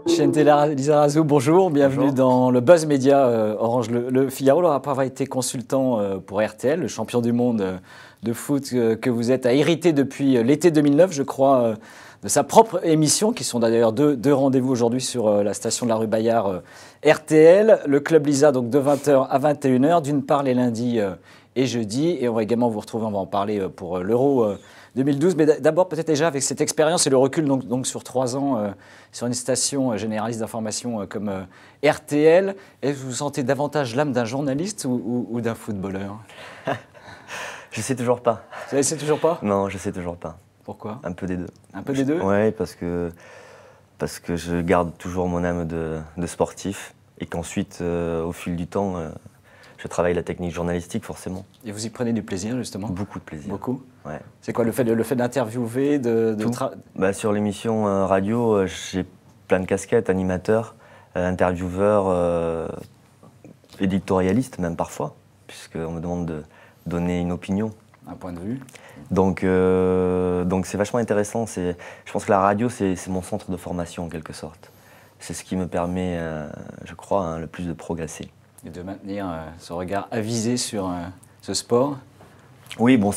Chentella Lizarazu, bonjour, bienvenue Bonjour. dans le Buzz Média Orange Le Figaro. Alors, après avoir été consultant pour RTL, le champion du monde de foot que vous êtes, a hérité depuis l'été 2009, je crois, de sa propre émission, qui sont d'ailleurs deux rendez-vous aujourd'hui sur la station de la rue Bayard RTL. Le Club Lisa, donc de 20h à 21h, d'une part les lundis et jeudis. Et on va également vous retrouver, on va en parler pour l'Euro 2012. Mais d'abord, peut-être déjà avec cette expérience et le recul donc sur 3 ans sur une station généraliste d'information comme RTL, est-ce que vous sentez davantage l'âme d'un journaliste ou d'un footballeur? Je sais toujours pas. Vous ne savez toujours pas? Non, je sais toujours pas. Pourquoi? Un peu des deux. Un peu des deux? Ouais, parce que je garde toujours mon âme de sportif et qu'ensuite, au fil du temps, je travaille la technique journalistique forcément. Et vous y prenez du plaisir justement? Beaucoup de plaisir. Beaucoup? Ouais. C'est quoi le fait d'interviewer, Sur l'émission radio, j'ai plein de casquettes, animateur, intervieweur, éditorialiste même parfois, puisqu'on me demande de donner une opinion. Un point de vue. Donc c'est vachement intéressant. Je pense que la radio, c'est mon centre de formation en quelque sorte. C'est ce qui me permet, je crois, le plus de progresser. Et de maintenir ce regard avisé sur ce sport. Oui, bon,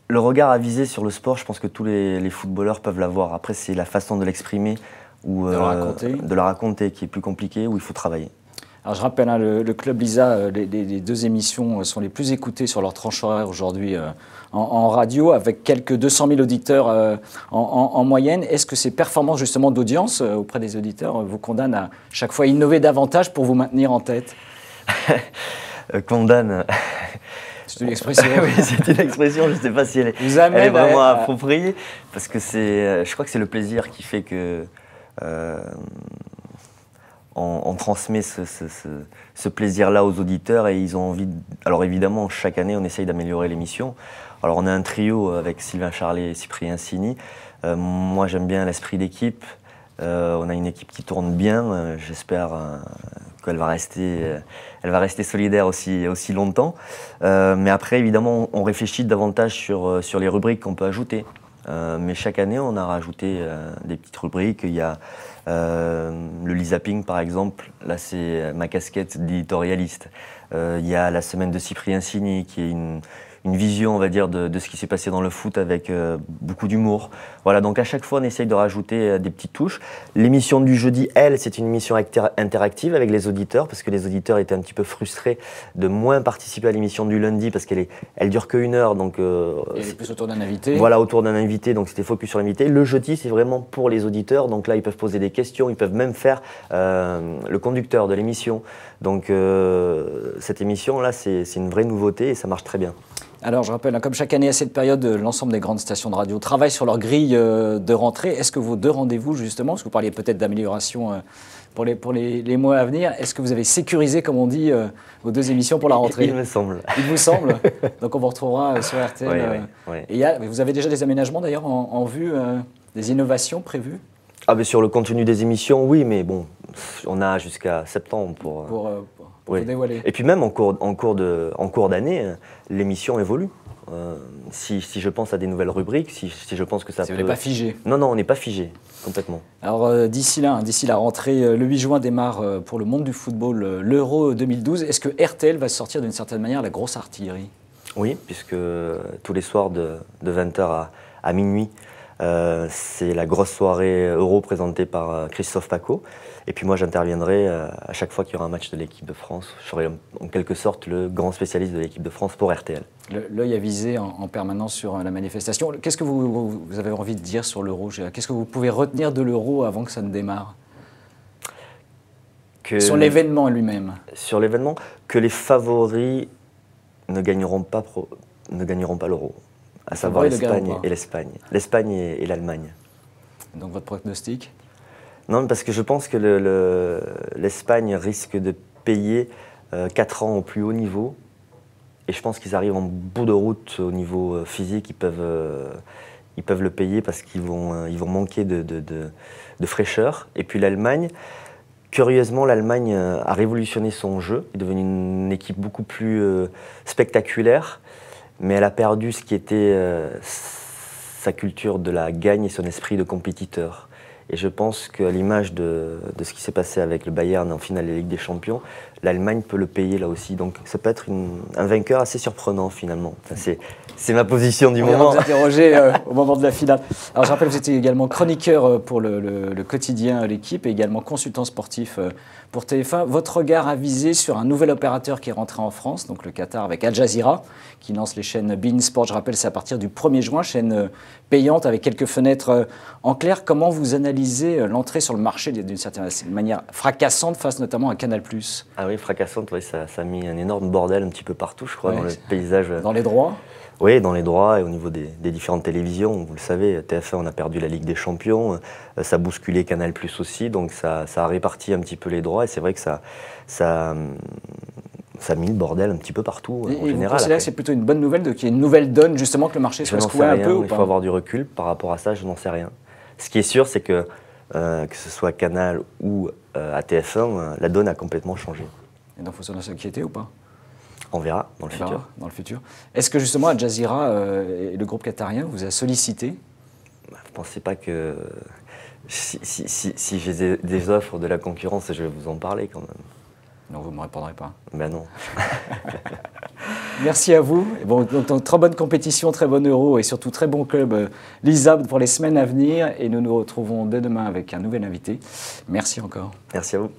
le regard avisé sur le sport, je pense que tous les footballeurs peuvent l'avoir. Après, c'est la façon de l'exprimer ou de le raconter qui est plus compliqué, où il faut travailler. Alors je rappelle, hein, le Club Lisa, les deux émissions sont les plus écoutées sur leur tranche horaire aujourd'hui en radio, avec quelques 200 000 auditeurs en moyenne. Est-ce que ces performances justement d'audience auprès des auditeurs vous condamnent à chaque fois innover davantage pour vous maintenir en tête? Condamne. C'est une expression. Oui, c'est une expression, je ne sais pas si elle est vraiment appropriée, parce que je crois que c'est le plaisir qui fait que on transmet ce plaisir-là aux auditeurs et ils ont envie. Alors évidemment, chaque année, on essaye d'améliorer l'émission. Alors on a un trio avec Sylvain Charlet et Cyprien Sini. Moi, j'aime bien l'esprit d'équipe. On a une équipe qui tourne bien. J'espère qu'elle va rester solidaire aussi longtemps. Mais après, évidemment, on réfléchit davantage sur les rubriques qu'on peut ajouter. Mais chaque année, on a rajouté des petites rubriques. Il y a le Lisapping, par exemple. Là, c'est ma casquette d'éditorialiste. Il y a la semaine de Cyprien Sini, qui est une vision, on va dire, de ce qui s'est passé dans le foot avec beaucoup d'humour. Voilà, donc à chaque fois, on essaye de rajouter des petites touches. L'émission du jeudi, elle, c'est une émission interactive avec les auditeurs, parce que les auditeurs étaient un petit peu frustrés de moins participer à l'émission du lundi, parce qu'elle dure que 1 heure. Donc, et elle est plus autour d'un invité. Voilà, autour d'un invité, donc c'était focus sur l'invité. Le jeudi, c'est vraiment pour les auditeurs, donc là, ils peuvent poser des questions, ils peuvent même faire le conducteur de l'émission. Donc cette émission-là, c'est une vraie nouveauté et ça marche très bien. Alors, je rappelle, comme chaque année à cette période, l'ensemble des grandes stations de radio travaillent sur leur grille de rentrée. Est-ce que vos 2 rendez-vous, justement, parce que vous parliez peut-être d'amélioration pour les mois à venir, est-ce que vous avez sécurisé, comme on dit, vos 2 émissions pour la rentrée? Il me semble. Il vous semble? Donc, on vous retrouvera sur RTL. Oui. Et vous avez déjà des aménagements, d'ailleurs, en vue, des innovations prévues? Ah, mais sur le contenu des émissions, oui, mais bon, on a jusqu'à septembre pour vous dévoiler. Et puis même en cours d'année, l'émission évolue. Si je pense à des nouvelles rubriques, si je pense que ça peut... Vous n'êtes pas figé? Non, on n'est pas figé, complètement. Alors d'ici la rentrée, le 8 juin démarre pour le monde du football l'Euro 2012. Est-ce que RTL va sortir d'une certaine manière la grosse artillerie? Oui, puisque tous les soirs de 20h à minuit, c'est la grosse soirée Euro présentée par Christophe Paco. Et puis moi, j'interviendrai à chaque fois qu'il y aura un match de l'équipe de France. Je serai en quelque sorte le grand spécialiste de l'équipe de France pour RTL. L'œil avisé en permanence sur la manifestation. Qu'est-ce que vous avez envie de dire sur l'Euro? Qu'est-ce que vous pouvez retenir de l'Euro avant que ça ne démarre? Sur l'événement lui-même. Sur l'événement, que les favoris ne gagneront pas l'Euro. À savoir l'Espagne et l'Espagne. L'Espagne et l'Allemagne. Donc votre pronostic? Non, parce que je pense que l'Espagne risque de payer 4 ans au plus haut niveau. Et je pense qu'ils arrivent en bout de route au niveau physique. Ils peuvent le payer parce qu'ils vont manquer de fraîcheur. Et puis l'Allemagne, curieusement, l'Allemagne a révolutionné son jeu. Elle est devenue une équipe beaucoup plus spectaculaire. mais elle a perdu ce qui était sa culture de la gagne et son esprit de compétiteur. Et je pense qu'à l'image de ce qui s'est passé avec le Bayern en finale de la Ligue des Champions, l'Allemagne peut le payer là aussi. Donc ça peut être un vainqueur assez surprenant finalement. Enfin, c'est ma position du moment. On va vous interroger au moment de la finale. Alors je rappelle que vous étiez également chroniqueur pour le quotidien L'Équipe et également consultant sportif pour TF1. Votre regard avisé sur un nouvel opérateur qui est rentré en France, donc le Qatar avec Al Jazeera, qui lance les chaînes beIN Sport. Je rappelle, c'est à partir du 1er juin, chaîne payante avec quelques fenêtres en clair. Comment vous analysez l'entrée sur le marché d'une certaine manière fracassante face notamment à Canal+? Ah oui, fracassante, oui, ça a mis un énorme bordel un petit peu partout, je crois, dans le paysage. Dans les droits? Oui, dans les droits et au niveau des différentes télévisions. Vous le savez, TF1, on a perdu la Ligue des Champions, ça a bousculé Canal+ aussi, donc ça a réparti un petit peu les droits et c'est vrai que ça a mis le bordel un petit peu partout en général. Vous considérez que c'est plutôt une bonne nouvelle, qu'il y ait une nouvelle donne, justement, que le marché soit secoué un peu ou pas? Il faut avoir du recul par rapport à ça, je n'en sais rien. Ce qui est sûr, c'est que ce soit Canal ou à TF1, la donne a complètement changé. Et donc, il faut s'en inquiéter ou pas? On verra dans le futur. Est-ce que justement Al Jazeera et le groupe qatarien vous a sollicité? Vous ne pensez pas que si j'ai des offres de la concurrence, je vais vous en parler quand même? Non, vous ne me répondrez pas. Ben non. Merci à vous. Bon, donc, très bonne compétition, très bon Euro et surtout très bon club l'ISAB pour les semaines à venir. Et nous nous retrouvons dès demain avec un nouvel invité. Merci encore. Merci à vous.